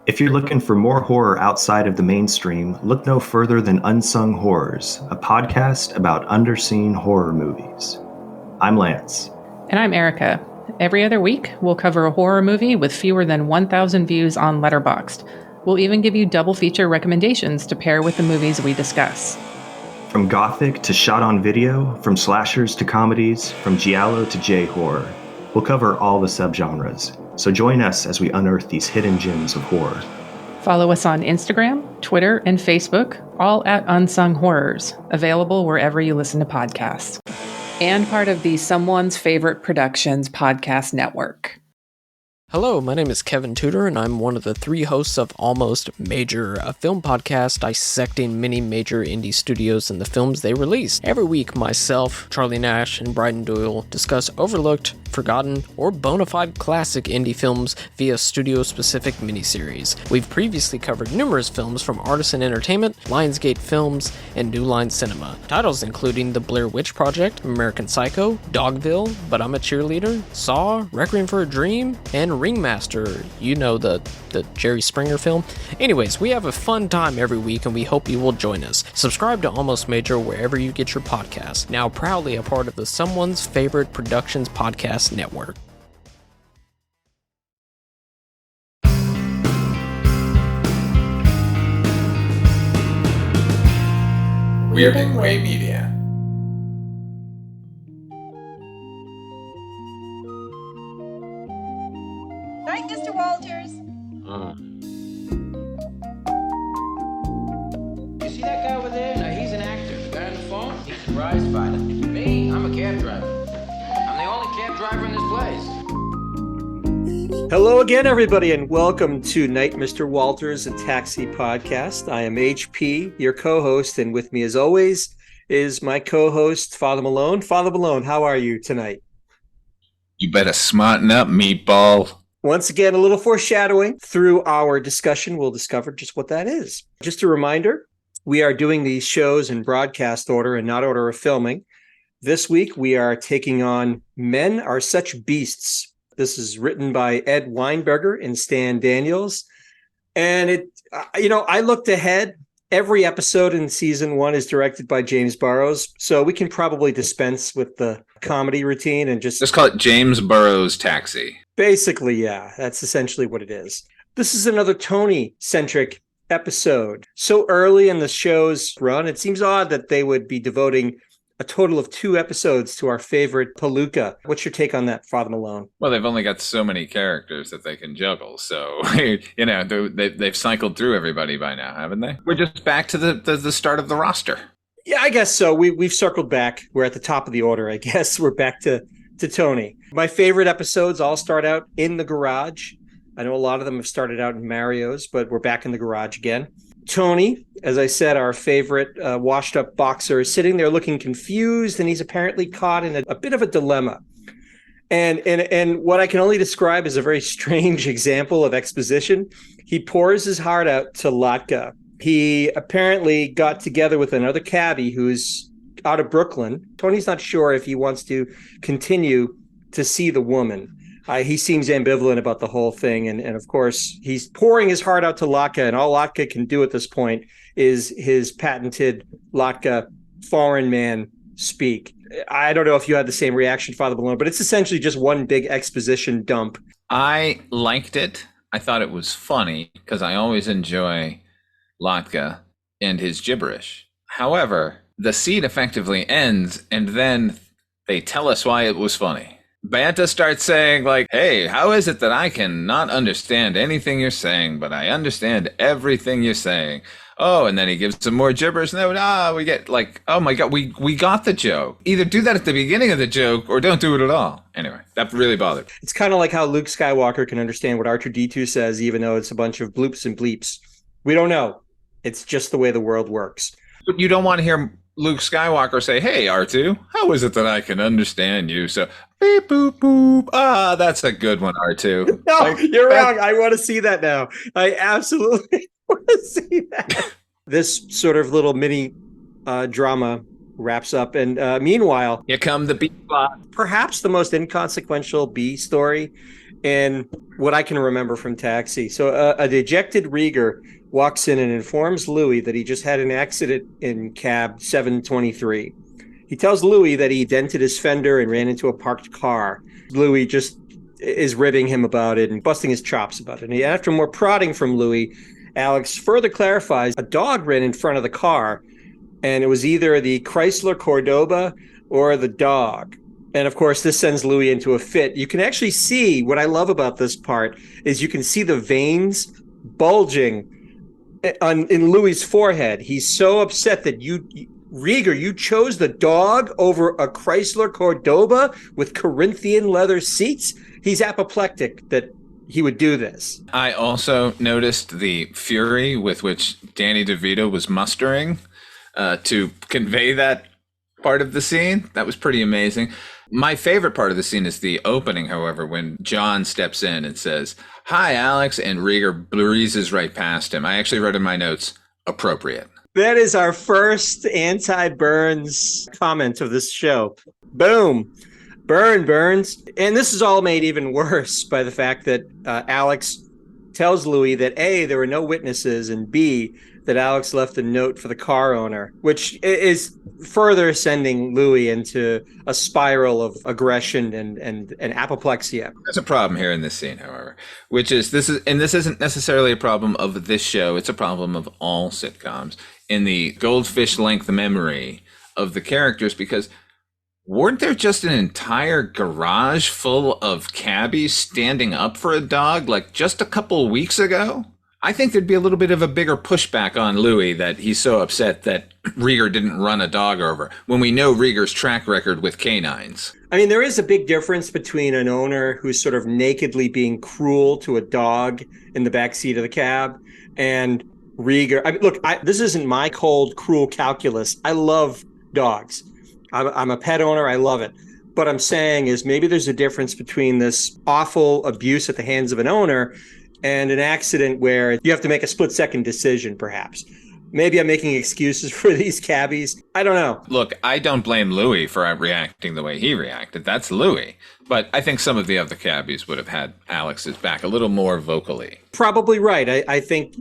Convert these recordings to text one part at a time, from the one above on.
If you're looking for more horror outside of the mainstream, look no further than Unsung Horrors, a podcast about underseen horror movies. I'm Lance. And I'm Erica. Every other week, we'll cover a horror movie with fewer than 1,000 views on Letterboxd. We'll even give you double feature recommendations to pair with the movies we discuss. From gothic to shot on video, from slashers to comedies, from giallo to J-horror, we'll cover all the subgenres. So join us as we unearth these hidden gems of horror. Follow us on Instagram, Twitter, and Facebook, all at Unsung Horrors, available wherever you listen to podcasts. And part of the Someone's Favorite Productions podcast network. Hello, my name is Kevin Tudor, and I'm one of the three hosts of Almost Major, a film podcast dissecting many major indie studios and the films they release. Every week, myself, Charlie Nash, and Bryden Doyle discuss overlooked, forgotten, or bona fide classic indie films via studio-specific miniseries. We've previously covered numerous films from Artisan Entertainment, Lionsgate Films, and New Line Cinema. Titles including The Blair Witch Project, American Psycho, Dogville, But I'm a Cheerleader, Saw, Requiem for a Dream, and Ringmaster, you know, the Jerry Springer film. Anyways, we have a fun time every week and we hope you will join us. Subscribe to Almost Major wherever you get your podcasts. Now proudly a part of the Someone's Favorite Productions podcast network. Weirding Way Media. Right, Mr. Walters? You see that guy over there? Now, he's an actor. The guy on the phone, he's a prize fighter. Me, I'm a cab driver. I'm the only cab driver in this place. Hello again, everybody, and welcome to Night Mr. Walters, a taxi podcast. I am HP, your co-host, and with me, as always, is my co-host, Father Malone. Father Malone, how are you tonight? You better smarten up, meatball. Once again, a little foreshadowing. Through our discussion, we'll discover just what that is. Just a reminder, we are doing these shows in broadcast order and not order of filming. This week, we are taking on Men Are Such Beasts. This is written by Ed Weinberger and Stan Daniels. And I looked ahead. Every episode in season one is directed by James Burrows. So we can probably dispense with the comedy routine and just call it James Burrows Taxi. Basically, yeah, that's essentially what it is. This is another Tony-centric episode. So early in the show's run, it seems odd that they would be devoting a total of 2 episodes to our favorite Palooka. What's your take on that, Father Malone? Well, they've only got so many characters that they can juggle. So, they've cycled through everybody by now, haven't they? We're just back to the start of the roster. Yeah, I guess so. We've circled back. We're at the top of the order, I guess. We're back to Tony. My favorite episodes all start out in the garage. I know a lot of them have started out in Mario's, but we're back in the garage again. Tony, as I said, our favorite washed-up boxer, is sitting there looking confused, and he's apparently caught in a bit of a dilemma. And what I can only describe as a very strange example of exposition, he pours his heart out to Latka. He apparently got together with another cabbie who's out of Brooklyn. Tony's not sure if he wants to continue to see the woman. He seems ambivalent about the whole thing. And of course, he's pouring his heart out to Latka. And all Latka can do at this point is his patented Latka foreign man speak. I don't know if you had the same reaction, Father Malone, but it's essentially just one big exposition dump. I liked it. I thought it was funny because I always enjoy Latka and his gibberish. However, the scene effectively ends and then they tell us why it was funny. Banta starts saying, like, hey, how is it that I can not understand anything you're saying, but I understand everything you're saying? Oh, and then he gives some more gibberish. And we get like, oh my God, we got the joke. Either do that at the beginning of the joke or don't do it at all. Anyway, that really bothered me. It's kind of like how Luke Skywalker can understand what R2-D2 says, even though it's a bunch of bloops and bleeps. We don't know. It's just the way the world works. But you don't want to hear Luke Skywalker say, hey, R2, how is it that I can understand you? So, beep, boop, boop. That's a good one, R2. No, you're wrong. I want to see that now. I absolutely want to see that. This sort of little mini drama wraps up. And meanwhile, here come the B plot. Perhaps the most inconsequential B story in what I can remember from Taxi. So a dejected Reiger walks in and informs Louis that he just had an accident in cab 723. He tells Louis that he dented his fender and ran into a parked car. Louis just is ribbing him about it and busting his chops about it. And after more prodding from Louis, Alex further clarifies a dog ran in front of the car, and it was either the Chrysler Cordoba or the dog. And of course, this sends Louis into a fit. You can actually see what I love about this part is you can see the veins bulging in Louis's forehead. He's so upset that Reiger, you chose the dog over a Chrysler Cordoba with Corinthian leather seats. He's apoplectic that he would do this. I also noticed the fury with which Danny DeVito was mustering to convey that part of the scene. That was pretty amazing. My favorite part of the scene is the opening, however, when John steps in and says, "Hi, Alex," and Reiger breezes right past him. I actually wrote in my notes, appropriate. That is our first anti-Burns comment of this show. Boom. Burn, Burns. And this is all made even worse by the fact that Alex tells Louis that A, there were no witnesses, and B, that Alex left a note for the car owner, which is further sending Louis into a spiral of aggression and apoplexia. There's a problem here in this scene, however, which is this isn't necessarily a problem of this show. It's a problem of all sitcoms in the goldfish length memory of the characters, because weren't there just an entire garage full of cabbies standing up for a dog like just a couple weeks ago? I think there'd be a little bit of a bigger pushback on Louis that he's so upset that Reiger didn't run a dog over when we know Rieger's track record with canines. I mean, there is a big difference between an owner who's sort of nakedly being cruel to a dog in the backseat of the cab and Reiger. I mean, look, this isn't my cold, cruel calculus. I love dogs. I'm a pet owner. I love it. What I'm saying is maybe there's a difference between this awful abuse at the hands of an owner and an accident where you have to make a split-second decision, perhaps. Maybe I'm making excuses for these cabbies. I don't know. Look, I don't blame Louis for reacting the way he reacted. That's Louis. But I think some of the other cabbies would have had Alex's back a little more vocally. Probably right. I think,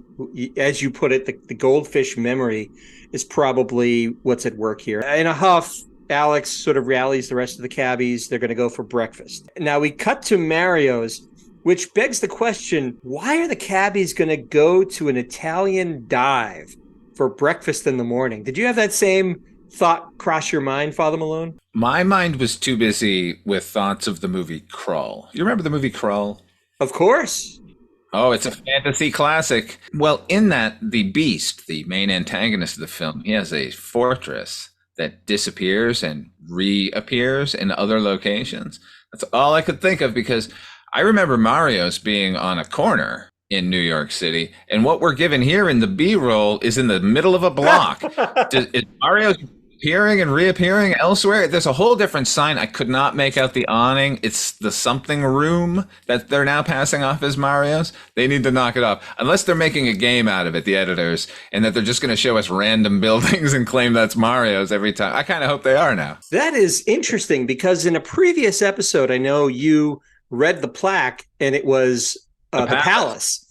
as you put it, the goldfish memory is probably what's at work here. In a huff, Alex sort of rallies the rest of the cabbies. They're going to go for breakfast. Now we cut to Mario's, which begs the question, why are the cabbies going to go to an Italian dive for breakfast in the morning? Did you have that same thought cross your mind, Father Malone? My mind was too busy with thoughts of the movie Krull. You remember the movie Krull? Of course. Oh, it's a fantasy classic. Well, in that, the Beast, the main antagonist of the film, he has a fortress that disappears and reappears in other locations. That's all I could think of, because I remember Mario's being on a corner in New York City, and what we're given here in the B-roll is in the middle of a block. Is Mario appearing and reappearing elsewhere? There's a whole different sign. I could not make out the awning. It's the something room that they're now passing off as Mario's. They need to knock it off. Unless they're making a game out of it, the editors, and that they're just going to show us random buildings and claim that's Mario's every time. I kind of hope they are now. That is interesting, because in a previous episode, I know you read the plaque and it was the palace,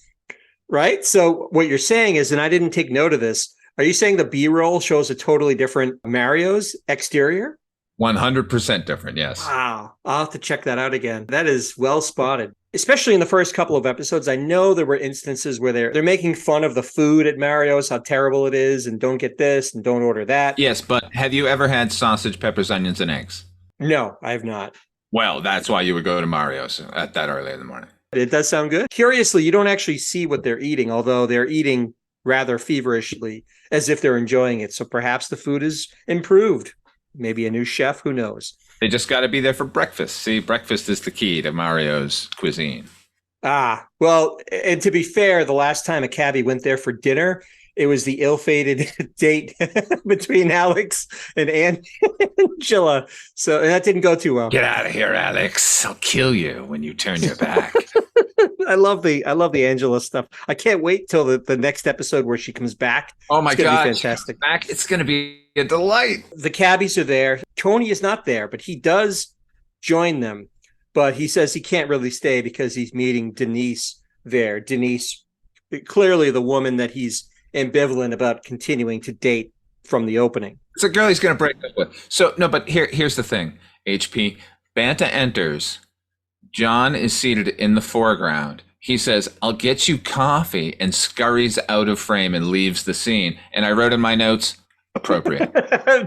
right? So what you're saying is, and I didn't take note of this, are you saying the B-roll shows a totally different Mario's exterior? 100% different, yes. Wow. I'll have to check that out again. That is well spotted. Especially in the first couple of episodes, I know there were instances where they're making fun of the food at Mario's, how terrible it is, and don't get this and don't order that. Yes, but have you ever had sausage, peppers, onions, and eggs? No, I have not. Well, that's why you would go to Mario's at that early in the morning. It does sound good. Curiously, you don't actually see what they're eating, although they're eating rather feverishly as if they're enjoying it. So perhaps the food is improved. Maybe a new chef, who knows? They just got to be there for breakfast. See, breakfast is the key to Mario's cuisine. Ah, well, and to be fair, the last time a cabbie went there for dinner, it was the ill-fated date between Alex and Angela. So that didn't go too well. Get out of here, Alex. I'll kill you when you turn your back. I love the Angela stuff. I can't wait till the next episode where she comes back. Oh my God. Fantastic. Back. It's going to be a delight. The cabbies are there. Tony is not there, but he does join them. but he says he can't really stay because he's meeting Denise there. Denise, clearly the woman that he's ambivalent about continuing to date from the opening. It's a girl he's going to break up with. So, no, but here's the thing, HP. Banta enters. John is seated in the foreground. He says, "I'll get you coffee," and scurries out of frame and leaves the scene. And I wrote in my notes, appropriate.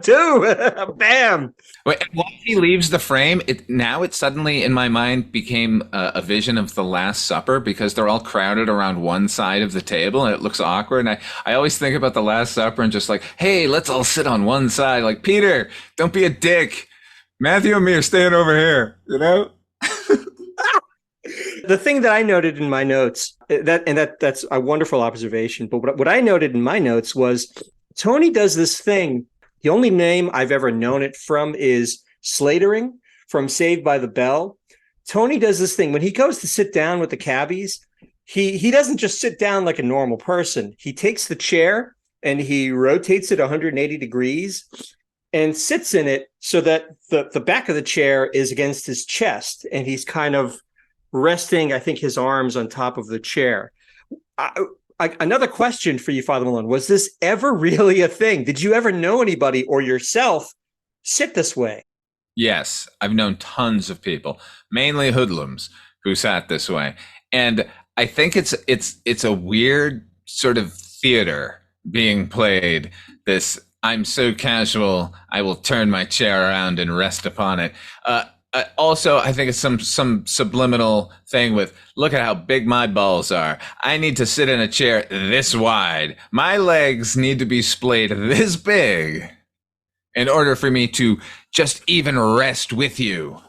Dude, bam. Wait, once he leaves the frame, it suddenly in my mind became a vision of The Last Supper, because they're all crowded around one side of the table and it looks awkward. And I always think about The Last Supper and just like, hey, let's all sit on one side. Like, Peter, don't be a dick. Matthew and me are staying over here, you know? The thing that I noted in my notes, that's a wonderful observation. But what I noted in my notes was Tony does this thing. The only name I've ever known it from is Slatering from Saved by the Bell. Tony does this thing when he goes to sit down with the cabbies. He doesn't just sit down like a normal person. He takes the chair and he rotates it 180 degrees and sits in it so that the back of the chair is against his chest, and he's kind of resting, I think, his arms on top of the chair. Another question for you, Father Malone. Was this ever really a thing? Did you ever know anybody or yourself sit this way? Yes, I've known tons of people, mainly hoodlums, who sat this way. And I think it's a weird sort of theater being played. This, I'm so casual, I will turn my chair around and rest upon it. Also, I think it's some subliminal thing with, look at how big my balls are. I need to sit in a chair this wide. My legs need to be splayed this big in order for me to just even rest with you.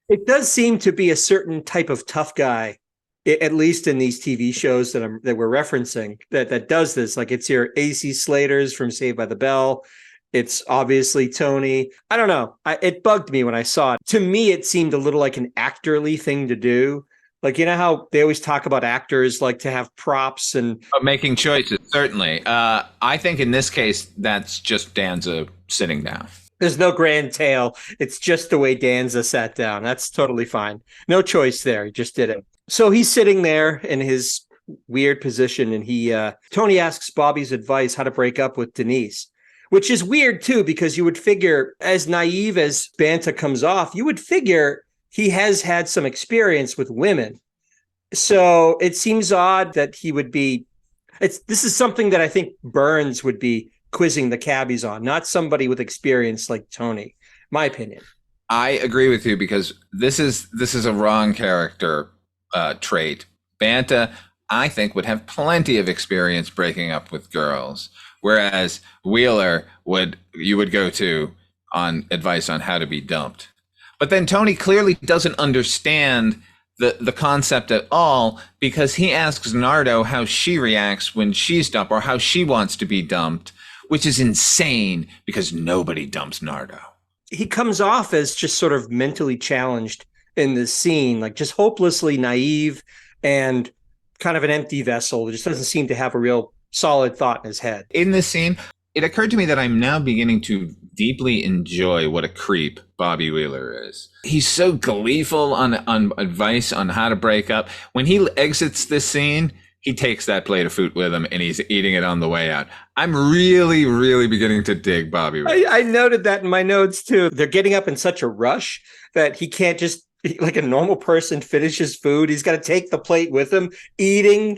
It does seem to be a certain type of tough guy, at least in these TV shows that we're referencing, that does this. Like, it's your AC Slaters from Saved by the Bell. It's obviously Tony. I don't know. It bugged me when I saw it. To me, it seemed a little like an actorly thing to do. Like, you know how they always talk about actors like to have props and making choices, certainly. I think in this case, that's just Danza sitting down. There's no grand tale. It's just the way Danza sat down. That's totally fine. No choice there. He just did it. So he's sitting there in his weird position, and Tony asks Bobby's advice how to break up with Denise. Which is weird, too, because you would figure, as naive as Banta comes off, you would figure he has had some experience with women. So it seems odd that he would be... This is something that I think Burns would be quizzing the cabbies on, not somebody with experience like Tony, my opinion. I agree with you, because this is a wrong character trait. Banta, I think, would have plenty of experience breaking up with girls. Whereas Wheeler you would go to on advice on how to be dumped. But then Tony clearly doesn't understand the concept at all, because he asks Nardo how she reacts when she's dumped, or how she wants to be dumped, which is insane because nobody dumps Nardo. He comes off as just sort of mentally challenged in this scene, like just hopelessly naive and kind of an empty vessel. It just doesn't seem to have a real solid thought in his head. In this scene, it occurred to me that I'm now beginning to deeply enjoy what a creep Bobby Wheeler is. He's so gleeful on advice on how to break up. When he exits this scene, he takes that plate of food with him and he's eating it on the way out. I'm really, really beginning to dig Bobby Wheeler. I noted that in my notes too. They're getting up in such a rush that he can't just, like a normal person, finish his food. He's got to take the plate with him,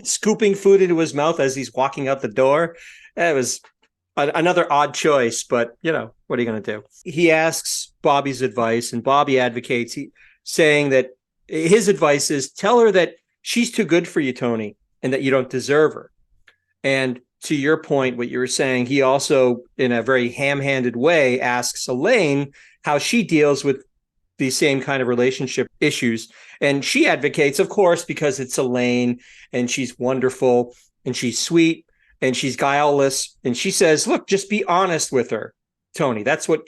scooping food into his mouth as he's walking out the door. It was another odd choice, but what are you going to do? He asks Bobby's advice, and Bobby advocates, saying that his advice is, tell her that she's too good for you, Tony, and that you don't deserve her. And to your point, what you were saying, he also, in a very ham-handed way, asks Elaine how she deals with the same kind of relationship issues. And she advocates, of course, because it's Elaine and she's wonderful and she's sweet and she's guileless. And she says, look, just be honest with her, Tony. That's what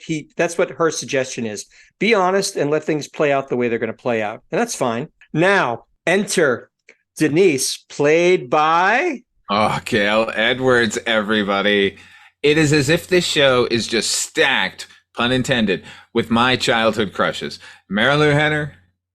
her suggestion is. Be honest and let things play out the way they're going to play out. And that's fine. Now, enter Denise, played by... Oh, Gail Edwards, everybody. It is as if this show is just stacked, pun intended, with my childhood crushes. Marilu Henner,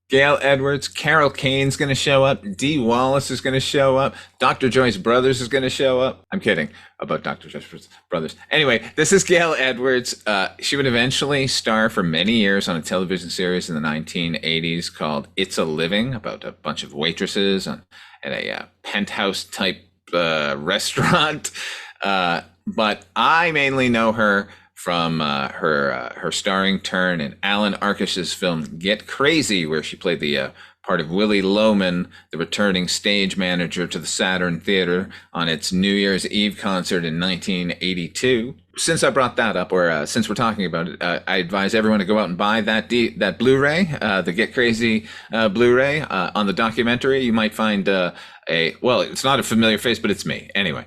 Gail Edwards, Carol Kane's going to show up, Dee Wallace is going to show up, Dr. Joyce Brothers is going to show up. I'm kidding about Dr. Joyce Brothers. Anyway, this is Gail Edwards. She would eventually star for many years on a television series in the 1980s called It's a Living, about a bunch of waitresses at a penthouse type restaurant. But I mainly know her from her starring turn in Alan Arkish's film Get Crazy, where she played the part of Willie Loman, the returning stage manager to the Saturn Theater on its New Year's Eve concert in 1982. Since I brought that up, or since we're talking about it, I advise everyone to go out and buy that Blu-ray, the Get Crazy Blu-ray. On the documentary, you might find well, it's not a familiar face, but it's me. Anyway.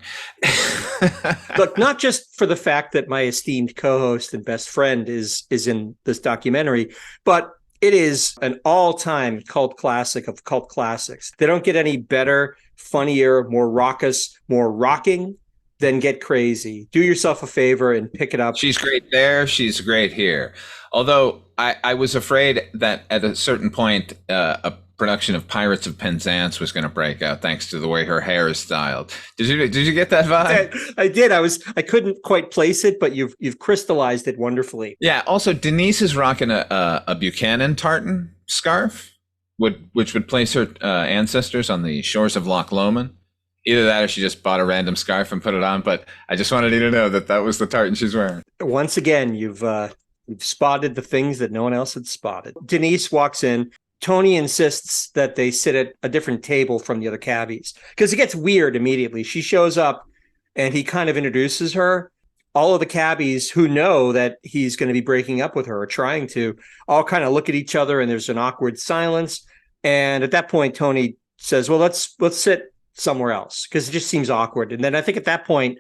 Look, not just for the fact that my esteemed co-host and best friend is in this documentary, but it is an all-time cult classic of cult classics. They don't get any better, funnier, more raucous, more rocking than Get Crazy. Do yourself a favor and pick it up. She's great there. She's great here. Although I was afraid that at a certain point, a production of Pirates of Penzance was going to break out thanks to the way her hair is styled. Did you get that vibe? I did. I couldn't quite place it, but you've crystallized it wonderfully. Yeah. Also, Denise is rocking a Buchanan tartan scarf, which would place her ancestors on the shores of Loch Lomond. Either that or she just bought a random scarf and put it on. But I just wanted you to know that was the tartan she's wearing. Once again, you've spotted the things that no one else had spotted. Denise walks in. Tony insists that they sit at a different table from the other cabbies because it gets weird immediately. She shows up and he kind of introduces her. All of the cabbies who know that he's going to be breaking up with her or trying to all kind of look at each other, and there's an awkward silence. And at that point, Tony says, well, let's sit somewhere else because it just seems awkward. And then I think at that point,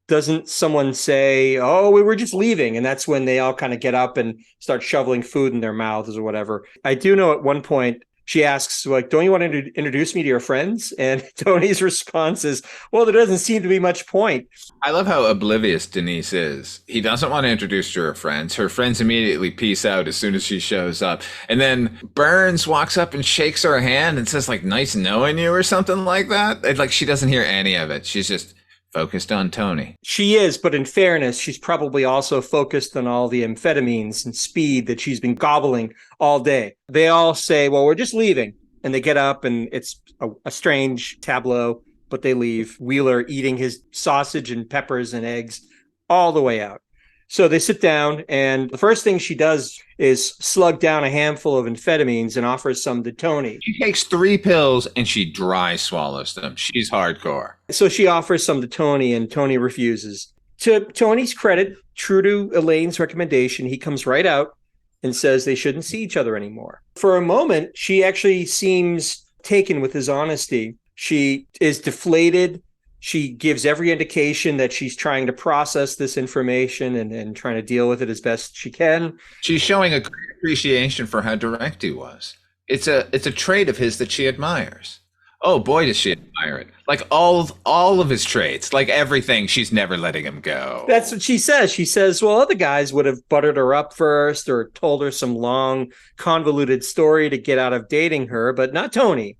doesn't someone say, oh, we were just leaving? And that's when they all kind of get up and start shoveling food in their mouths or whatever. I do know at one point she asks, like, don't you want to introduce me to your friends? And Tony's response is, well, there doesn't seem to be much point. I love how oblivious Denise is. He doesn't want to introduce her to her friends. Her friends immediately peace out as soon as she shows up. And then Burns walks up and shakes her hand and says, like, nice knowing you or something like that. Like, she doesn't hear any of it. She's just focused on Tony. She is, but in fairness, she's probably also focused on all the amphetamines and speed that she's been gobbling all day. They all say, well, we're just leaving. And they get up and it's a strange tableau, but they leave. Wheeler eating his sausage and peppers and eggs all the way out. So they sit down, and the first thing she does is slug down a handful of amphetamines and offers some to Tony. She takes 3 pills and she dry swallows them. She's hardcore. So she offers some to Tony, and Tony refuses. To Tony's credit, true to Elaine's recommendation, he comes right out and says they shouldn't see each other anymore. For a moment, she actually seems taken with his honesty. She is deflated. She gives every indication that she's trying to process this information and trying to deal with it as best she can. She's showing a great appreciation for how direct he was. It's a trait of his that she admires. Oh boy, does she admire it. Like all of his traits, like everything, she's never letting him go. That's what she says. She says, well, other guys would have buttered her up first or told her some long, convoluted story to get out of dating her, but not Tony.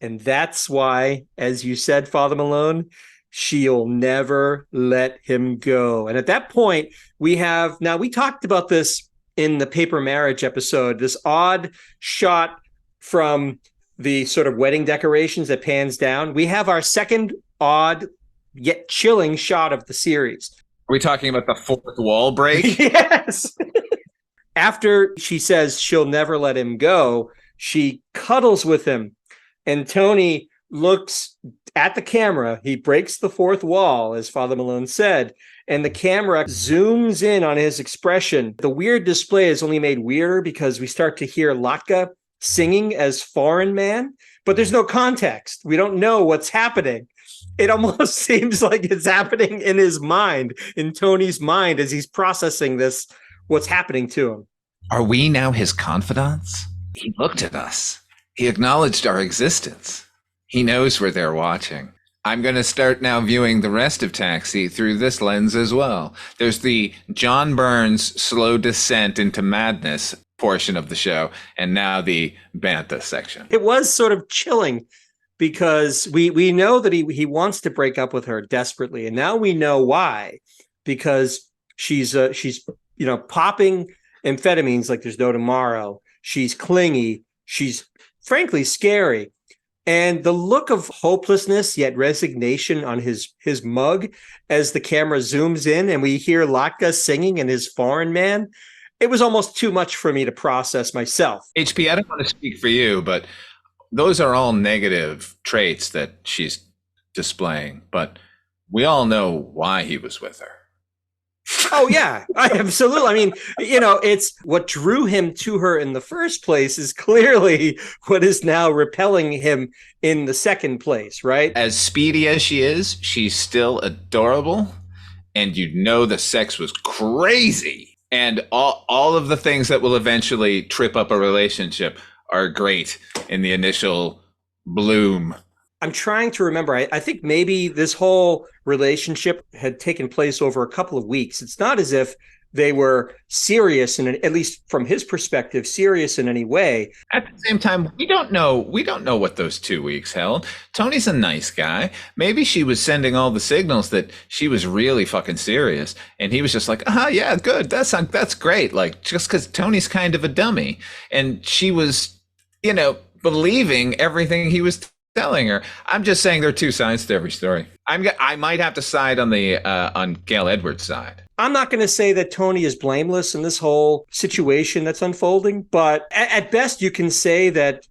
And that's why, as you said, Father Malone, she'll never let him go. And at that point, we talked about this in the Paper Marriage episode, this odd shot from the sort of wedding decorations that pans down. We have our second odd yet chilling shot of the series. Are we talking about the fourth wall break? Yes. After she says she'll never let him go, she cuddles with him. And Tony looks at the camera. He breaks the fourth wall, as Father Malone said, and the camera zooms in on his expression. The weird display is only made weirder because we start to hear Latka singing as Foreign Man, but there's no context. We don't know what's happening. It almost seems like it's happening in his mind, in Tony's mind, as he's processing this, what's happening to him. Are we now his confidants? He looked at us. He acknowledged our existence. He knows we're there watching. I'm going to start now viewing the rest of Taxi through this lens as well. There's the John Burns slow descent into madness. portion of the show, and now the Bantha section. It was sort of chilling because we know that he wants to break up with her desperately, and now we know why, because she's popping amphetamines like there's no tomorrow. She's clingy. She's frankly scary. And the look of hopelessness yet resignation on his mug as the camera zooms in and we hear Latka singing in his Foreign Man, it was almost too much for me to process myself. HP, I don't want to speak for you, but those are all negative traits that she's displaying. But we all know why he was with her. Oh, yeah, absolutely. I mean, it's what drew him to her in the first place is clearly what is now repelling him in the second place, right? As speedy as she is, she's still adorable. And the sex was crazy. And all of the things that will eventually trip up a relationship are great in the initial bloom. I'm trying to remember. I think maybe this whole relationship had taken place over a couple of weeks. It's not as if they were serious, at least from his perspective, serious in any way. At the same time, we don't know what those 2 weeks held. Tony's a nice guy. Maybe she was sending all the signals that she was really fucking serious, and he was just like, yeah, good. That's great. Like, just because Tony's kind of a dummy, and she was, believing everything he was telling her. I'm just saying there are two sides to every story. I might have to side on on Gail Edwards' side. I'm not going to say that Tony is blameless in this whole situation that's unfolding, but at best you can say that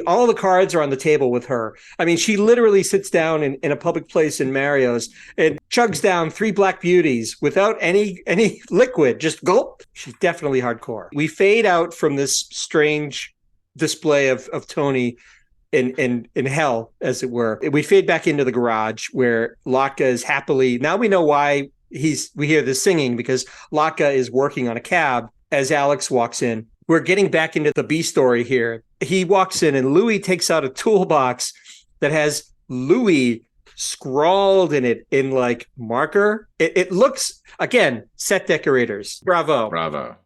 all the cards are on the table with her. I mean, she literally sits down in a public place in Mario's and chugs down 3 Black Beauties without any liquid, just gulp. She's definitely hardcore. We fade out from this strange display of Tony in hell, as it were. We fade back into the garage where Latka is happily. Now we know why we hear the singing, because Latka is working on a cab as Alex walks in. We're getting back into the B story here. He walks in and Louis takes out a toolbox that has Louis scrawled in it in like marker. It looks, again, set decorators. Bravo.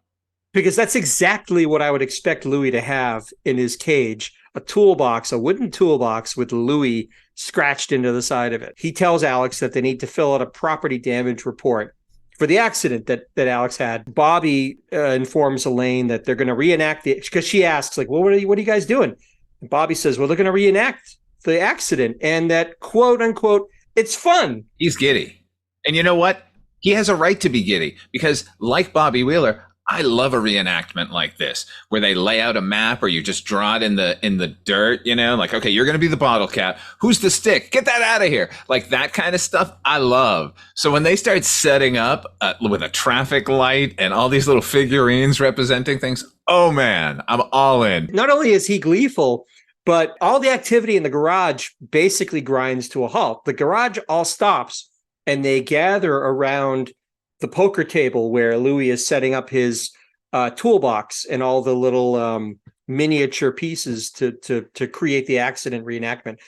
Because that's exactly what I would expect Louis to have in his cage. A wooden toolbox with Louis scratched into the side of it. He tells Alex that they need to fill out a property damage report for the accident that Alex had. Bobby informs Elaine that they're going to reenact it, because she asks, like, well, what are you guys doing? And Bobby says, well, they're going to reenact the accident, and that, quote unquote, it's fun. He's giddy. And you know what? He has a right to be giddy, because like Bobby Wheeler, I love a reenactment like this, where they lay out a map or you just draw it in the dirt, like, okay, you're going to be the bottle cap. Who's the stick? Get that out of here. Like that kind of stuff I love. So when they start setting up with a traffic light and all these little figurines representing things, oh man, I'm all in. Not only is he gleeful, but all the activity in the garage basically grinds to a halt. The garage all stops and they gather around the poker table where Louis is setting up his toolbox and all the little miniature pieces to create the accident reenactment.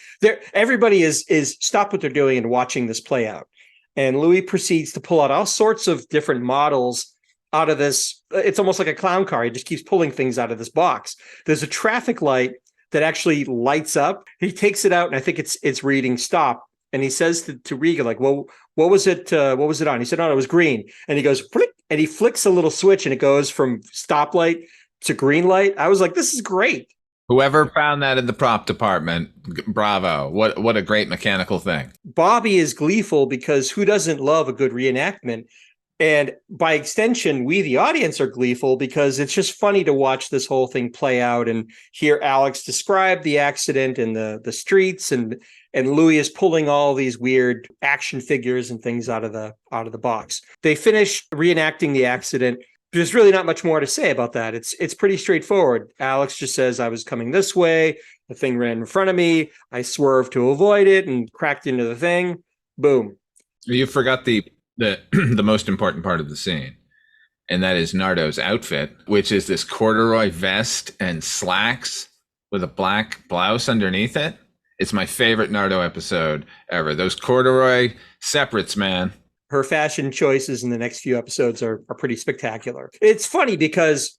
Everybody is stop what they're doing and watching this play out. And Louis proceeds to pull out all sorts of different models out of this. It's almost like a clown car. He just keeps pulling things out of this box. There's a traffic light that actually lights up. He takes it out and I think it's reading stop. And he says to Reiger, like, well, what was it on? He said, no, it was green. And he goes, flick, and he flicks a little switch and it goes from stoplight to green light. I was like, this is great. Whoever found that in the prop department, bravo. What a great mechanical thing. Bobby is gleeful because who doesn't love a good reenactment? And by extension, we, the audience, are gleeful because it's just funny to watch this whole thing play out and hear Alex describe the accident and the streets, and Louis is pulling all these weird action figures and things out of the box. They finish reenacting the accident. There's really not much more to say about that. It's pretty straightforward. Alex just says, I was coming this way. The thing ran in front of me. I swerved to avoid it and cracked into the thing. Boom. You forgot the most important part of the scene, and that is Nardo's outfit, which is this corduroy vest and slacks with a black blouse underneath it. It's my favorite Nardo episode ever. Those corduroy separates, man. Her fashion choices in the next few episodes are pretty spectacular. It's funny because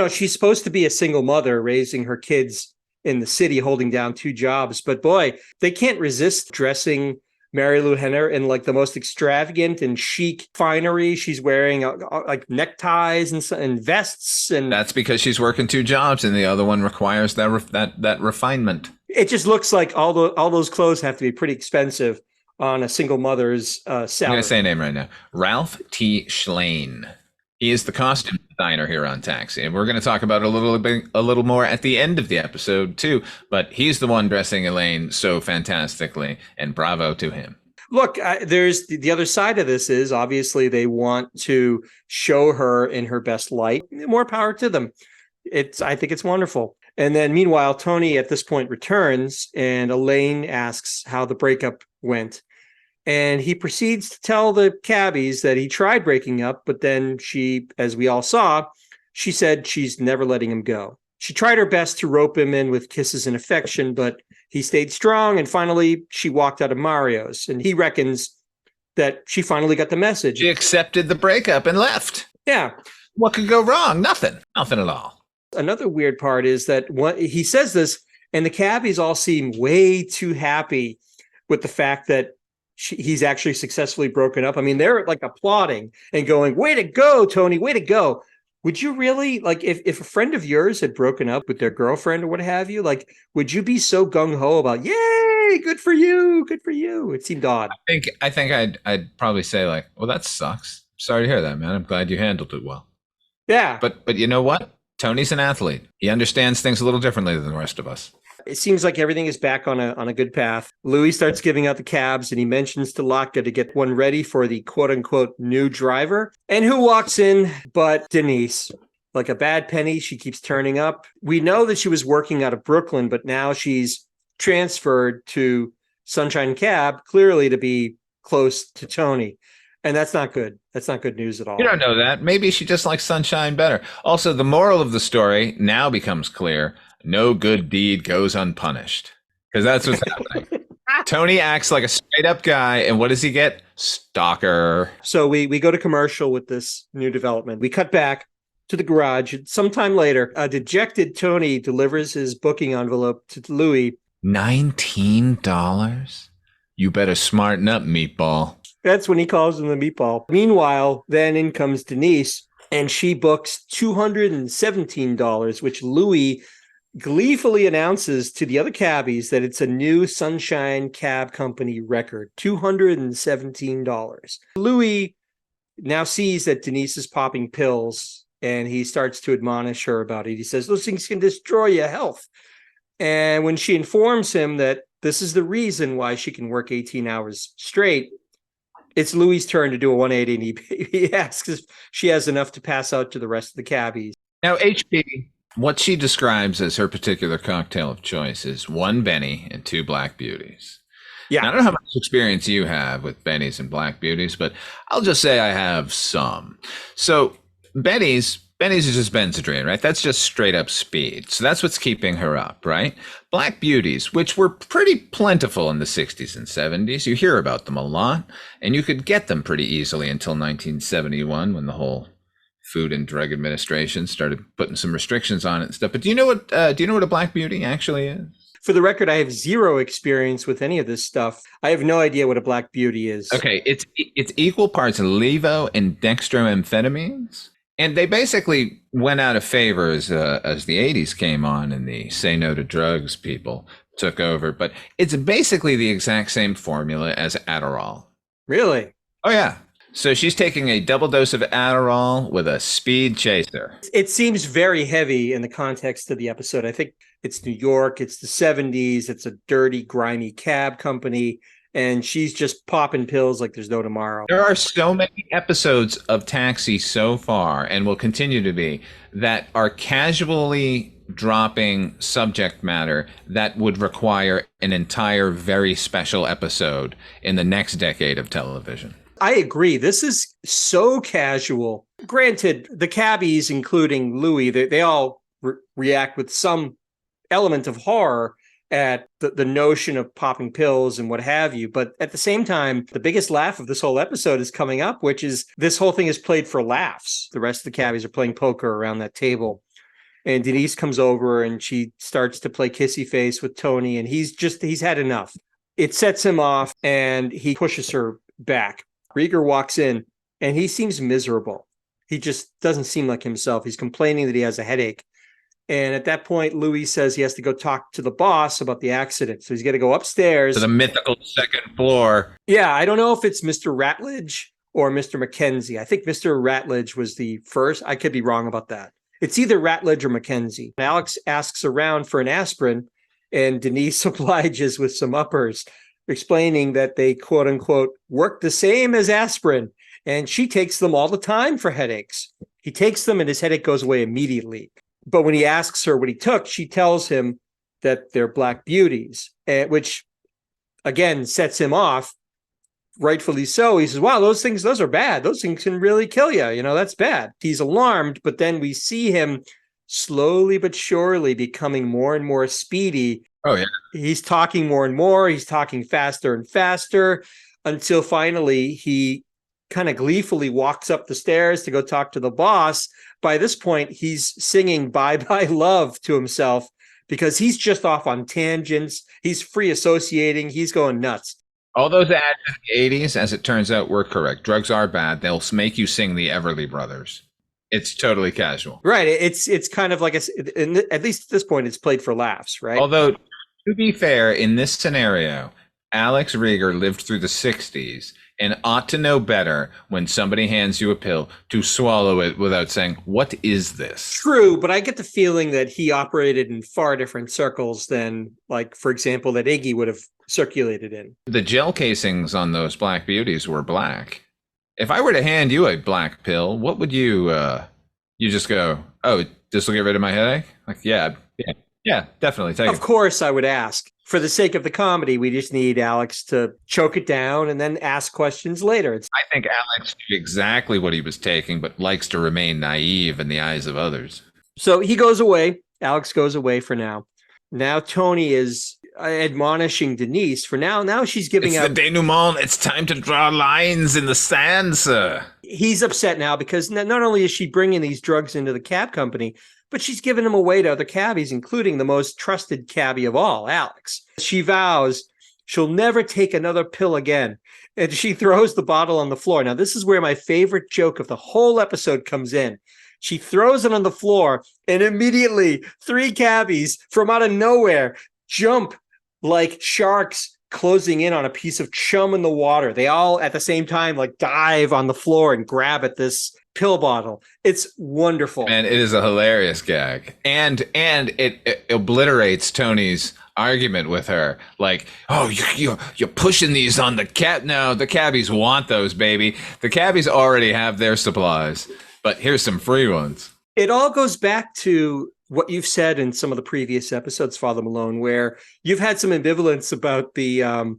She's supposed to be a single mother raising her kids in the city, holding down 2 jobs. But boy, they can't resist dressing Mary Lou Henner in like the most extravagant and chic finery. She's wearing like neckties and vests, and That's because she's working 2 jobs, and the other one requires that refinement. it just looks like all those clothes have to be pretty expensive on a single mother's I'm salary. going to say a name right now. Ralph T. Schlane. He is the costume designer here on Taxi, and we're going to talk about it a little more at the end of the episode too. But he's the one dressing Elaine so fantastically, and bravo to him. Look, there's the other side of this is obviously they want to show her in her best light. More power to them. I think it's wonderful. And then meanwhile, Tony at this point returns, and Elaine asks how the breakup went. And he proceeds to tell the cabbies that he tried breaking up, but then she, as we all saw, she said she's never letting him go. She tried her best to rope him in with kisses and affection, but he stayed strong. And finally, she walked out of Mario's. And he reckons that she finally got the message. She accepted the breakup and left. Yeah. What could go wrong? Nothing. Nothing at all. Another weird part is that he says this, and the cabbies all seem way too happy with the fact that he's actually successfully broken up. I mean, they're like applauding and going, "Way to go, Tony, way to go." Would you really, like, if a friend of yours had broken up with their girlfriend or what have you, like, would you be so gung-ho about, "Yay, good for you, good for you"? It seemed odd. I think I'd probably say like, "Well, that sucks. Sorry to hear that, man. I'm glad you handled it well." Yeah. But you know what? Tony's an athlete. He understands things a little differently than the rest of us. It seems like everything is back on a good path. Louis starts giving out the cabs, and he mentions to Latka to get one ready for the quote-unquote new driver. And who walks in but Denise? Like a bad penny, she keeps turning up. We know that she was working out of Brooklyn, but now she's transferred to Sunshine Cab, clearly to be close to Tony. And that's not good. That's not good news at all. You don't know that. Maybe she just likes Sunshine better. Also, the moral of the story now becomes clear. No good deed goes unpunished. Because that's what's happening. Tony acts like a straight up guy. And what does he get? Stalker. So we go to commercial with this new development. We cut back to the garage. Sometime later, a dejected Tony delivers his booking envelope to Louis. $19? You better smarten up, meatball. That's when he calls him the meatball. Meanwhile, then in comes Denise, and she books $217, which Louis gleefully announces to the other cabbies that it's a new Sunshine Cab Company record, $217. Louis now sees that Denise is popping pills, and he starts to admonish her about it. He says, "Those things can destroy your health." And when she informs him that this is the reason why she can work 18 hours straight, it's Louis' turn to do a 180, and he asks if she has enough to pass out to the rest of the cabbies. Now, HP, what she describes as her particular cocktail of choice is 1 Benny and 2 Black Beauties. Yeah. Now, I don't know how much experience you have with Bennies and Black Beauties, but I'll just say I have some. So Bennies is just Benzedrine, right? That's just straight up speed. So that's what's keeping her up, right? Black Beauties, which were pretty plentiful in the 60s and 70s. You hear about them a lot, and you could get them pretty easily until 1971 when the whole Food and Drug Administration started putting some restrictions on it and stuff. But do you know what a Black Beauty actually is? For the record, I have zero experience with any of this stuff. I have no idea what a Black Beauty is. Okay, it's equal parts levo and dextroamphetamines. And they basically went out of favor as the 80s came on and the say no to drugs people took over. But it's basically the exact same formula as Adderall. Really? Oh, yeah. So she's taking a double dose of Adderall with a speed chaser. It seems very heavy in the context of the episode. I think it's New York. It's the 70s. It's a dirty, grimy cab company. And she's just popping pills like there's no tomorrow. There are so many episodes of Taxi so far, and will continue to be, that are casually dropping subject matter that would require an entire very special episode in the next decade of television. I agree. This is so casual. Granted, the cabbies, including Louis, they all react with some element of horror at the notion of popping pills and what have you. But at the same time, the biggest laugh of this whole episode is coming up, which is this whole thing is played for laughs. The rest of the cabbies are playing poker around that table And Denise comes over and she starts to play kissy face with Tony, and he's had enough. It sets him off and he pushes her back. Reiger walks in and he seems miserable. He just doesn't seem like himself. He's complaining that he has a headache. And at that point, Louis says he has to go talk to the boss about the accident. So he's got to go upstairs to the mythical second floor. Yeah, I don't know if it's Mr. Ratledge or Mr. Mackenzie. I think Mr. Ratledge was the first. I could be wrong about that. It's either Ratledge or Mackenzie. Alex asks around for an aspirin, and Denise obliges with some uppers, explaining that they, quote unquote, work the same as aspirin. And she takes them all the time for headaches. He takes them and his headache goes away immediately. But when he asks her what he took, she tells him that they're Black Beauties, which, again, sets him off. Rightfully so. He says, wow, those are bad. Those things can really kill you. You know, that's bad. He's alarmed, but then we see him slowly but surely becoming more and more speedy. Oh, yeah. He's talking more and more. He's talking faster and faster until finally he kind of gleefully walks up the stairs to go talk to the boss. By this point, he's singing Bye Bye Love to himself because he's just off on tangents. He's free associating. He's going nuts. All those ads in the 80s, as it turns out, were correct. Drugs are bad. They'll make you sing the Everly Brothers. It's totally casual. Right. It's kind of like, at least at this point, it's played for laughs, right? Although, to be fair, in this scenario, Alex Reiger lived through the 60s and ought to know better when somebody hands you a pill to swallow it without saying, what is this? True, but I get the feeling that he operated in far different circles than, like, for example, that Iggy would have circulated in. The gel casings on those Black Beauties were black. If I were to hand you a black pill, what would you just go, oh, this will get rid of my headache? Like, yeah, definitely take it. Of course I would ask. For the sake of the comedy, we just need Alex to choke it down and then ask questions later. I think Alex knew exactly what he was taking, but likes to remain naive in the eyes of others. So he goes away. Alex goes away for now. Now Tony is admonishing Denise for now. Now she's giving up. It's the denouement. It's time to draw lines in the sand, sir. He's upset now because not only is she bringing these drugs into the cab company, but she's giving them away to other cabbies, including the most trusted cabbie of all, Alex. She vows she'll never take another pill again. And she throws the bottle on the floor. Now, this is where my favorite joke of the whole episode comes in. She throws it on the floor, and immediately 3 cabbies from out of nowhere jump like sharks closing in on a piece of chum in the water. They all at the same time like dive on the floor and grab at this pill bottle. It's wonderful. And it is a hilarious gag. And it obliterates Tony's argument with her. Like, oh, you're pushing these on the cab. No, the cabbies want those, baby. The cabbies already have their supplies, but here's some free ones. It all goes back to what you've said in some of the previous episodes, Father Malone, where you've had some ambivalence about the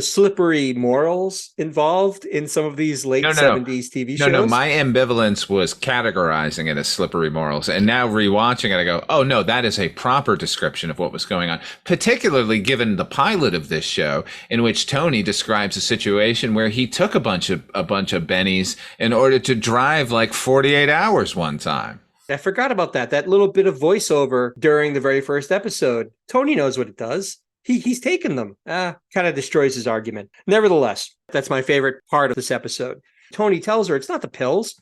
slippery morals involved in some of these late 70s TV shows. No, my ambivalence was categorizing it as slippery morals. And now rewatching it, I go, oh, no, that is a proper description of what was going on, particularly given the pilot of this show, in which Tony describes a situation where he took a bunch of bennies in order to drive like 48 hours one time. I forgot about that little bit of voiceover during the very first episode. Tony knows what it does. He's taken them. Kind of destroys his argument. Nevertheless, that's my favorite part of this episode. Tony tells her it's not the pills.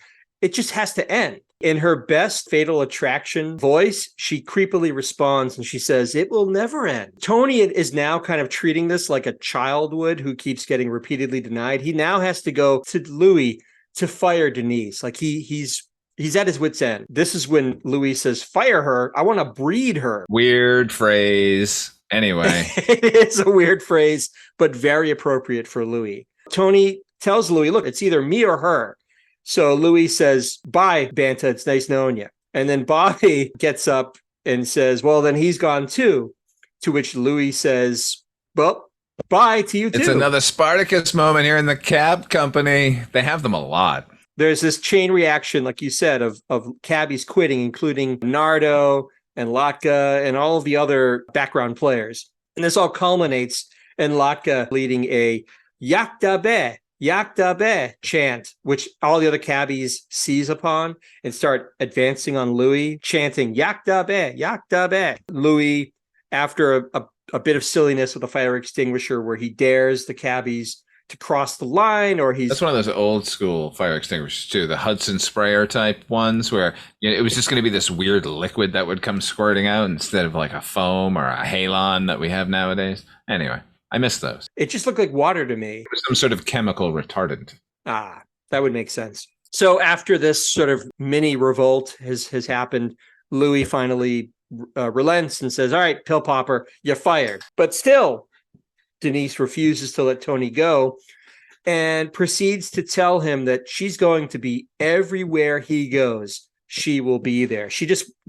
It just has to end. In her best Fatal Attraction voice, she creepily responds and she says, it will never end. Tony is now kind of treating this like a child would who keeps getting repeatedly denied. He now has to go to Louis to fire Denise. Like he's at his wit's end. This is when Louis says, fire her. I want to breed her. Weird phrase. Anyway. It is a weird phrase, but very appropriate for Louis. Tony tells Louis, look, it's either me or her. So Louis says, bye, Banta. It's nice knowing you. And then Bobby gets up and says, well, then he's gone too. To which Louis says, well, bye to you too. It's another Spartacus moment here in the cab company. They have them a lot. There's this chain reaction, like you said, of cabbies quitting, including Nardo and Latka and all of the other background players. And this all culminates in Latka leading a Yakta Be, Yakta be chant, which all the other cabbies seize upon and start advancing on Louis, chanting Yakta be. Louis, after a bit of silliness with a fire extinguisher where he dares the cabbies to cross the line, or That's one of those old school fire extinguishers too, the Hudson sprayer type ones where it was just going to be this weird liquid that would come squirting out instead of like a foam or a halon that we have nowadays. Anyway, I miss those. It just looked like water to me. It was some sort of chemical retardant. That would make sense. So after this sort of mini revolt has happened, Louis finally relents and says, all right, pill popper, you're fired. But still, Denise refuses to let Tony go and proceeds to tell him that she's going to be everywhere he goes. She will be there.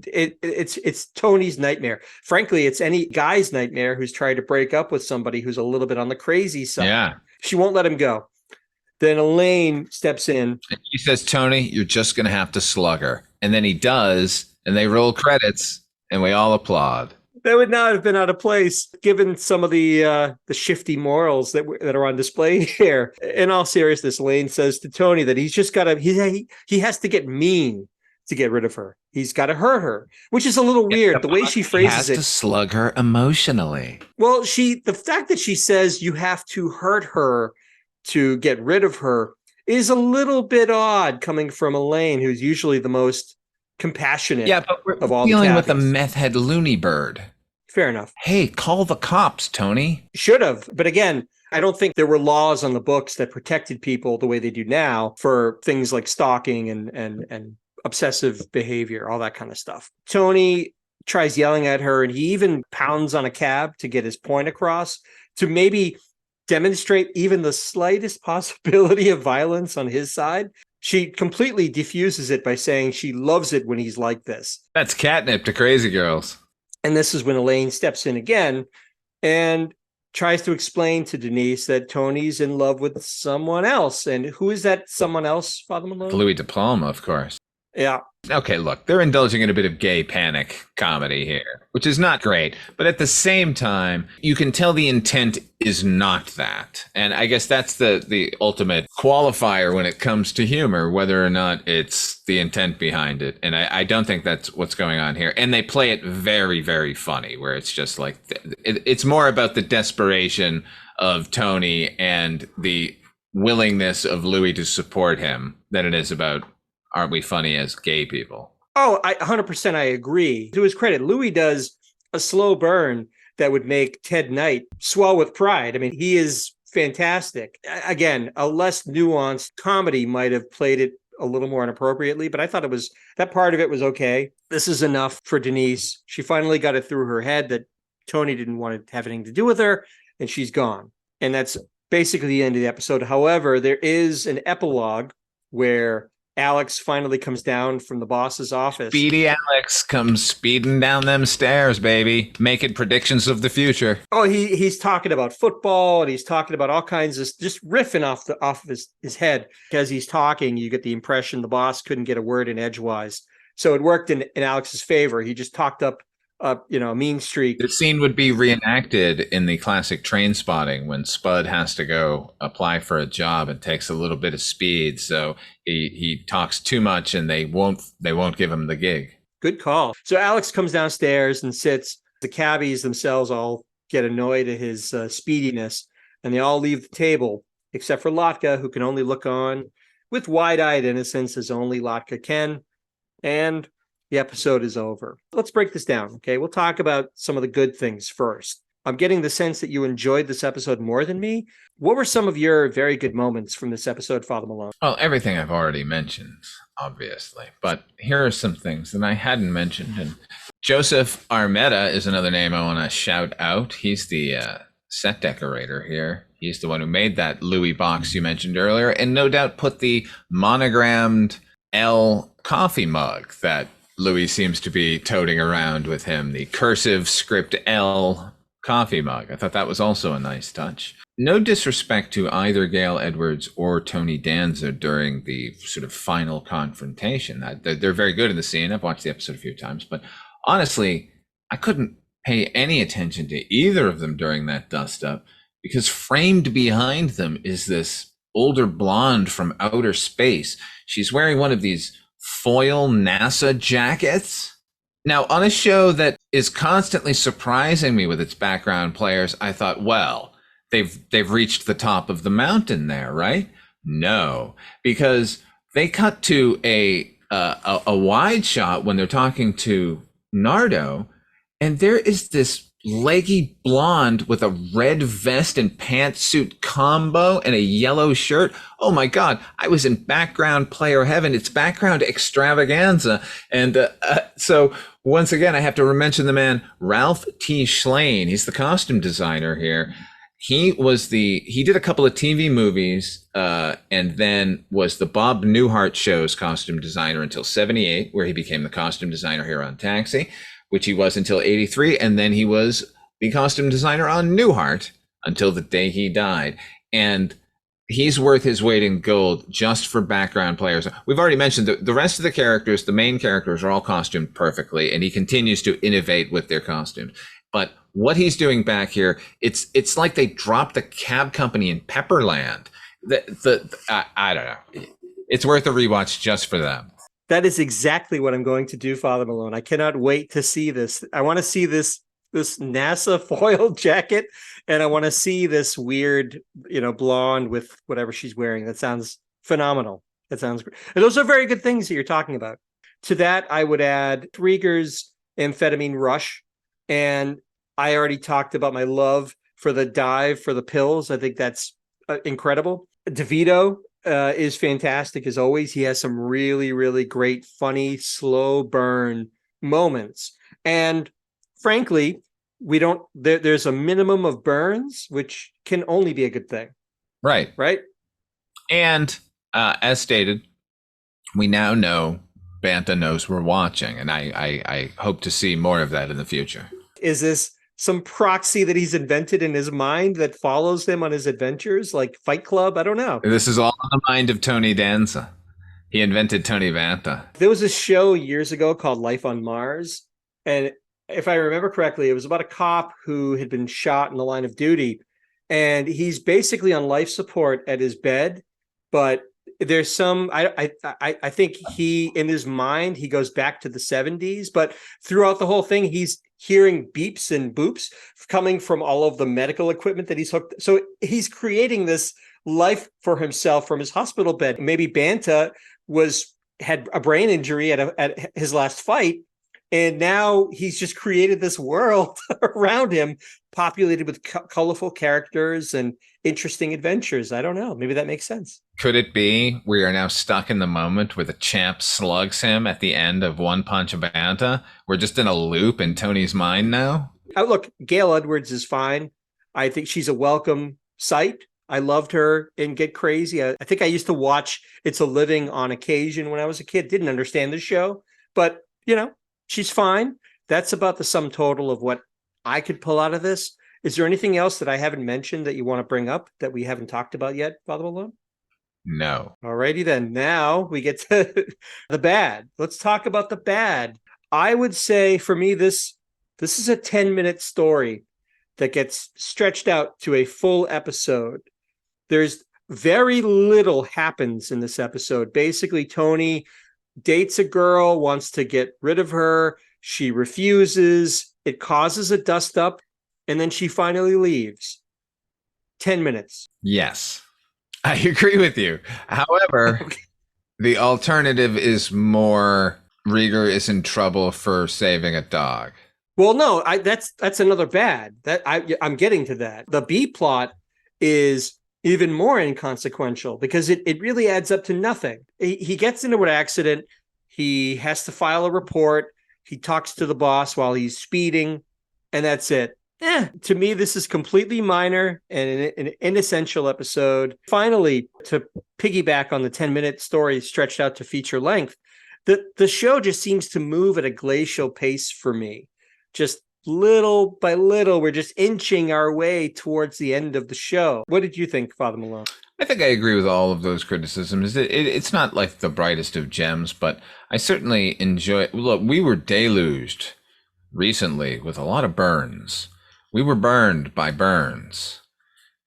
It's Tony's nightmare. Frankly, it's any guy's nightmare who's trying to break up with somebody who's a little bit on the crazy side. Yeah. She won't let him go. Then Elaine steps in. He says, Tony, you're just going to have to slug her. And then he does, and they roll credits, and we all applaud. That would not have been out of place, given some of the shifty morals that are on display here. In all seriousness, Elaine says to Tony that he's just got to, he has to get mean to get rid of her. He's got to hurt her, which is a little weird. The way she phrases it. He has to slug her emotionally. Well, the fact that she says you have to hurt her to get rid of her is a little bit odd coming from Elaine, who's usually the most compassionate but we're of all dealing the with a cabbies. meth head loony bird. Fair enough. Hey, call the cops, Tony. Should have. But again, I don't think there were laws on the books that protected people the way they do now for things like stalking and obsessive behavior, all that kind of stuff. Tony tries yelling at her, and he even pounds on a cab to get his point across, to maybe demonstrate even the slightest possibility of violence on his side. She completely diffuses it by saying she loves it when he's like this. That's catnip to crazy girls. And this is when Elaine steps in again and tries to explain to Denise that Tony's in love with someone else. And who is that someone else, Father Malone? Louis Diploma, of course. Yeah. Okay, look, they're indulging in a bit of gay panic comedy here, which is not great. But at the same time, you can tell the intent is not that. And I guess that's the ultimate qualifier when it comes to humor, whether or not it's the intent behind it. And I don't think that's what's going on here. And they play it very, very funny, where it's just like, it's more about the desperation of Tony and the willingness of Louis to support him than it is about, aren't we funny as gay people? Oh, 100% I agree. To his credit, Louis does a slow burn that would make Ted Knight swell with pride. I mean, he is fantastic. Again, a less nuanced comedy might have played it a little more inappropriately, but I thought that part of it was okay. This is enough for Denise. She finally got it through her head that Tony didn't want to have anything to do with her, and she's gone. And that's basically the end of the episode. However, there is an epilogue where Alex finally comes down from the boss's office. Speedy Alex comes speeding down them stairs, baby, making predictions of the future. Oh, he's talking about football, and he's talking about all kinds of just riffing off of his head. As he's talking, you get the impression the boss couldn't get a word in edgewise. So it worked in Alex's favor. He just talked up a mean streak. The scene would be reenacted in the classic Train Spotting when Spud has to go apply for a job and takes a little bit of speed. So he talks too much and they won't give him the gig. Good call. So Alex comes downstairs and sits. The cabbies themselves all get annoyed at his speediness, and they all leave the table except for Latka, who can only look on with wide-eyed innocence as only Latka can. And the episode is over. Let's break this down, okay? We'll talk about some of the good things first. I'm getting the sense that you enjoyed this episode more than me. What were some of your very good moments from this episode, Father Malone? Well, everything I've already mentioned, obviously. But here are some things that I hadn't mentioned. And Joseph Armetta is another name I want to shout out. He's the set decorator here. He's the one who made that Louis box you mentioned earlier, and no doubt put the monogrammed L coffee mug that Louis seems to be toting around with him, the cursive script L coffee mug. I thought that was also a nice touch. No disrespect to either Gail Edwards or Tony Danza during the sort of final confrontation. They're very good in the scene. I've watched the episode a few times, but honestly, I couldn't pay any attention to either of them during that dust-up, because framed behind them is this older blonde from outer space. She's wearing one of these foil NASA jackets. Now, on a show that is constantly surprising me with its background players, I thought, well, they've reached the top of the mountain there, right? No, because they cut to a wide shot when they're talking to Nardo, and there is this leggy blonde with a red vest and pantsuit combo and a yellow shirt. Oh my God, I was in background player heaven. It's background extravaganza. And so once again, I have to mention the man, Ralph T. Schlane. He's the costume designer here. He did a couple of TV movies, and then was the Bob Newhart Show's costume designer until 78, where he became the costume designer here on Taxi, which he was until 83. And then he was the costume designer on Newhart until the day he died. And he's worth his weight in gold just for background players. We've already mentioned the rest of the characters, the main characters are all costumed perfectly, and he continues to innovate with their costumes. But what he's doing back here, it's like they dropped the cab company in Pepperland. I don't know. It's worth a rewatch just for them. That is exactly what I'm going to do, Father Malone. I cannot wait to see this. I want to see this NASA foil jacket, and I want to see this weird, blonde with whatever she's wearing. That sounds phenomenal. That sounds great. And those are very good things that you're talking about. To that, I would add Reiger's Amphetamine Rush. And I already talked about my love for the dive for the pills. I think that's incredible. DeVito is fantastic as always. He has some really, really great, funny, slow burn moments. And frankly, there's a minimum of burns, which can only be a good thing. Right. Right. And as stated, we now know Banta knows we're watching, and I hope to see more of that in the future. Is this some proxy that he's invented in his mind that follows him on his adventures, like Fight Club? I don't know. This is all in the mind of Tony Danza. He invented Tony Banta. There was a show years ago called Life on Mars, and if I remember correctly, it was about a cop who had been shot in the line of duty, and he's basically on life support at his bed, but there's some I think he, in his mind, he goes back to the 70s, but throughout the whole thing he's hearing beeps and boops coming from all of the medical equipment that he's hooked. So he's creating this life for himself from his hospital bed. Maybe Banta had a brain injury at his last fight, and now he's just created this world around him populated with colorful characters and interesting adventures. I don't know. Maybe that makes sense. Could it be we are now stuck in the moment where the champ slugs him at the end of One Punch Banta? We're just in a loop in Tony's mind now? Look, Gail Edwards is fine. I think she's a welcome sight. I loved her in Get Crazy. I think I used to watch It's a Living on occasion when I was a kid. Didn't understand the show, but, she's fine. That's about the sum total of what I could pull out of this. Is there anything else that I haven't mentioned that you want to bring up that we haven't talked about yet, Father Malone? No. All righty then. Now we get to the bad. Let's talk about the bad. I would say for me, this is a 10-minute story that gets stretched out to a full episode. There's very little happens in this episode. Basically, Tony dates a girl, wants to get rid of her. She refuses. It causes a dust up, and then she finally leaves. 10 minutes. Yes, I agree with you. However, the alternative is more Reiger is in trouble for saving a dog. Well, no, that's another bad. I'm getting to that. The B plot is even more inconsequential because it really adds up to nothing. He gets into an accident. He has to file a report. He talks to the boss while he's speeding, and that's it. To me, this is completely minor and an inessential episode. Finally, to piggyback on the 10-minute story stretched out to feature length, the show just seems to move at a glacial pace for me. Just little by little, we're just inching our way towards the end of the show. What did you think, Father Malone? I think I agree with all of those criticisms. It's not like the brightest of gems, but I certainly enjoy. Look, we were deluged recently with a lot of burns. We were burned by burns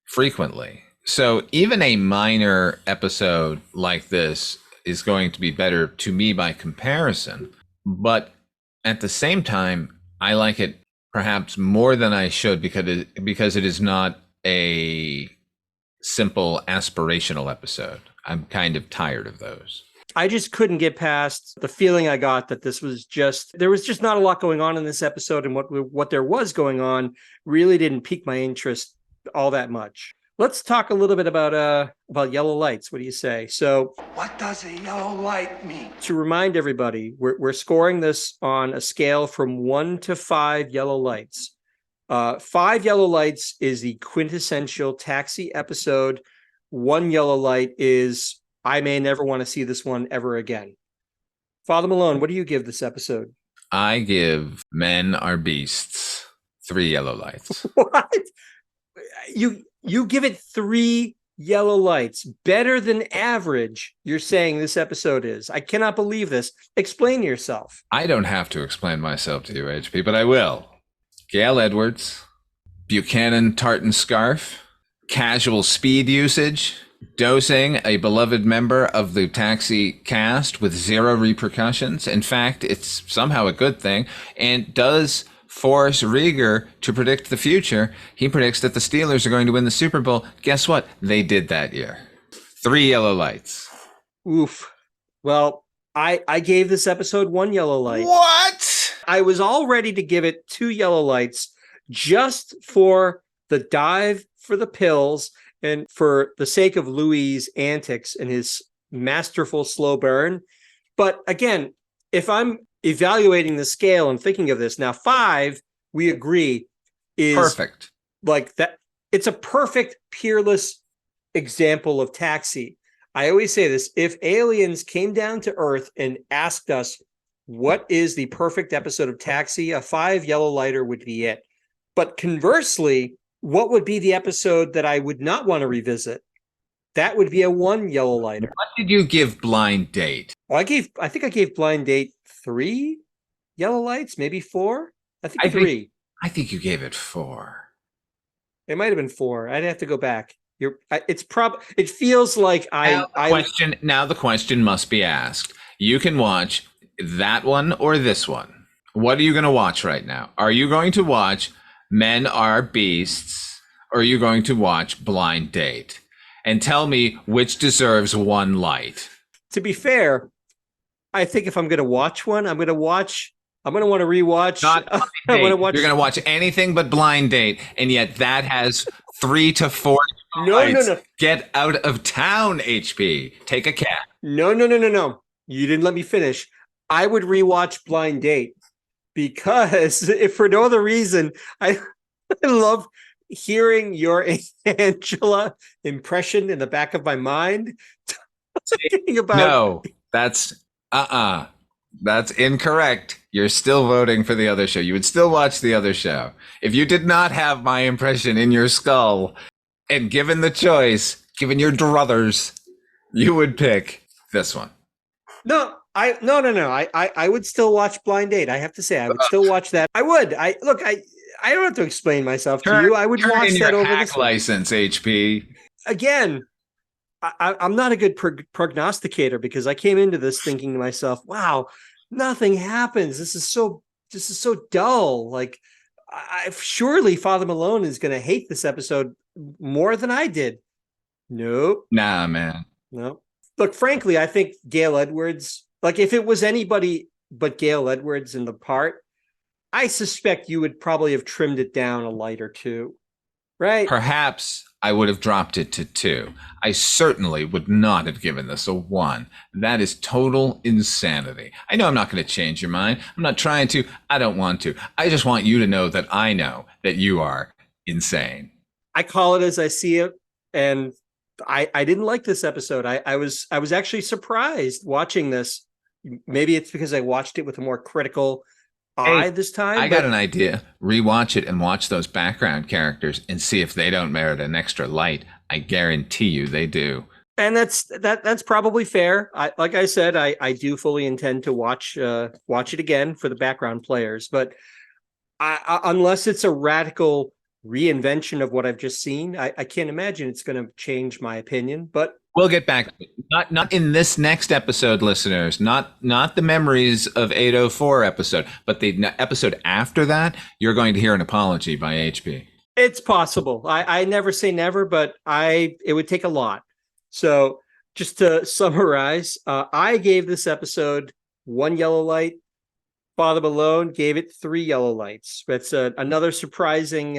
frequently. So even a minor episode like this is going to be better to me by comparison. But at the same time, I like it perhaps more than I should because it is not a simple aspirational episode. I'm kind of tired of those. I just couldn't get past the feeling I got that there was just not a lot going on in this episode, and what there was going on really didn't pique my interest all that much. Let's talk a little bit about yellow lights. What do you say? So, what does a yellow light mean? To remind everybody, we're scoring this on a scale from 1 to 5 yellow lights. 5 yellow lights is the quintessential Taxi episode. 1 yellow light is I may never want to see this one ever again. Father Malone, what do you give this episode? I give Men Are Beasts 3 yellow lights. What? You give it 3 yellow lights, better than average. You're saying this episode is. I cannot believe this. Explain yourself. I don't have to explain myself to you, HP, but I will. Gail Edwards, Buchanan tartan scarf, casual speed usage, dosing a beloved member of the Taxi cast with 0 repercussions. In fact, it's somehow a good thing, and does force Reiger to predict the future. He predicts that the Steelers are going to win the Super Bowl. Guess what? They did that year. 3 yellow lights. Oof. Well, I gave this episode 1 yellow light. What? I was all ready to give it 2 yellow lights just for the dive for the pills and for the sake of Louis' antics and his masterful slow burn. But again, if I'm evaluating the scale and thinking of this now, 5, we agree, is perfect. Like that. It's a perfect, peerless example of Taxi. I always say this: if aliens came down to Earth and asked us what is the perfect episode of Taxi, a 5 yellow lighter would be it. But conversely, what would be the episode that I would not want to revisit? That would be a 1 yellow lighter. What did you give Blind Date? Well, I think I gave Blind Date 3 yellow lights, maybe 4. I think 3. I think you gave it 4. It might have been 4. I'd have to go back. It feels like Now the question must be asked. You can watch that one or this one. What are you going to watch right now? Are you going to watch Men Are Beasts, or are you going to watch Blind Date? And tell me which deserves 1 light. To be fair, I think if I'm going to watch one, I'm going to want to rewatch. Not Blind Date. You're going to watch anything but Blind Date, and yet that has 3 to 4 lights. No. Get out of town, HP. Take a cab. No. You didn't let me finish. I would rewatch Blind Date because, if for no other reason, I love hearing your Angela impression in the back of my mind. No, that's incorrect. You're still voting for the other show. You would still watch the other show. If you did not have my impression in your skull, and given the choice, given your druthers, you would pick this one. No. I would still watch Blind Date. I have to say, I would still watch that. I would. I don't have to explain myself to you. I would watch that over this license, HP. Again, I'm not a good prognosticator because I came into this thinking to myself, wow, nothing happens. This is so dull. Like, surely Father Malone is going to hate this episode more than I did. Nope. Nah, man. No. Look, frankly, I think Gail Edwards, like if it was anybody but Gail Edwards in the part, I suspect you would probably have trimmed it down a light or 2, right? Perhaps I would have dropped it to 2. I certainly would not have given this a 1. That is total insanity. I know I'm not going to change your mind. I'm not trying to. I don't want to. I just want you to know that I know that you are insane. I call it as I see it, and I didn't like this episode. I was actually surprised watching this. Maybe it's because I watched it with a more critical eye this time. I got an idea. Rewatch it and watch those background characters and see if they don't merit an extra light. I guarantee you they do. And that's probably fair. Like I said, I do fully intend to watch it again for the background players. But unless it's a radical reinvention of what I've just seen. I can't imagine it's going to change my opinion, but We'll get back to it. Not in this next episode, listeners. Not the memories of 804 episode, but the episode after that, you're going to hear an apology by HP. it's possible. I never say never, but it would take a lot. So just to summarize, I gave this episode 1 yellow light. Father Malone gave it 3 yellow lights. That's another surprising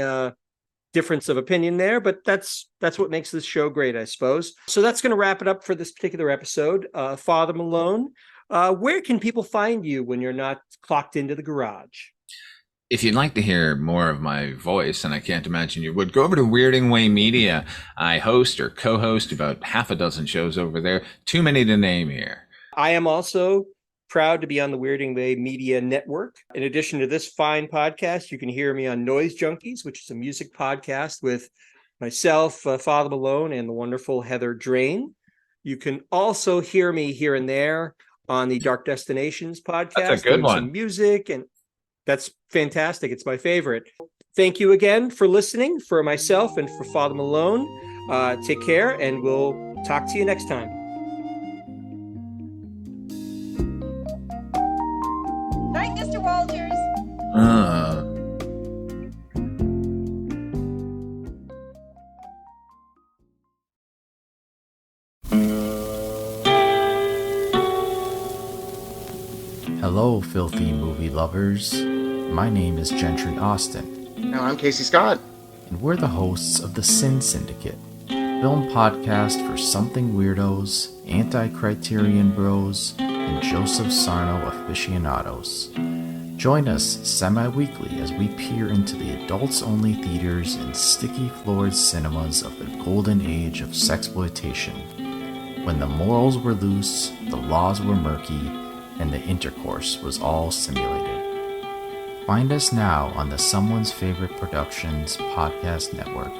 difference of opinion there, but that's what makes this show great, I suppose. So that's going to wrap it up for this particular episode. Father Malone, where can people find you when you're not clocked into the garage? If you'd like to hear more of my voice, and I can't imagine you would, go over to Weirding Way Media. I host or co-host about half a dozen shows over there. Too many to name here. I am also proud to be on the Weirding Way Media Network. In addition to this fine podcast, you can hear me on Noise Junkies, which is a music podcast with myself, Father Malone, and the wonderful Heather Drain. You can also hear me here and there on the Dark Destinations podcast. That's a good one. Some music, and that's fantastic. It's my favorite. Thank you again for listening, for myself and for Father Malone. Take care, and we'll talk to you next time. Night, Mr. Walters. Hello, filthy movie lovers. My name is Gentry Austin. And I'm Casey Scott. And we're the hosts of the Sin Syndicate, film podcast for something weirdos, anti-criterion bros, and Joseph Sarno aficionados. Join us semi-weekly as we peer into the adults-only theaters and sticky-floored cinemas of the golden age of sexploitation, when the morals were loose, the laws were murky, and the intercourse was all simulated. Find us now on the Someone's Favorite Productions podcast network.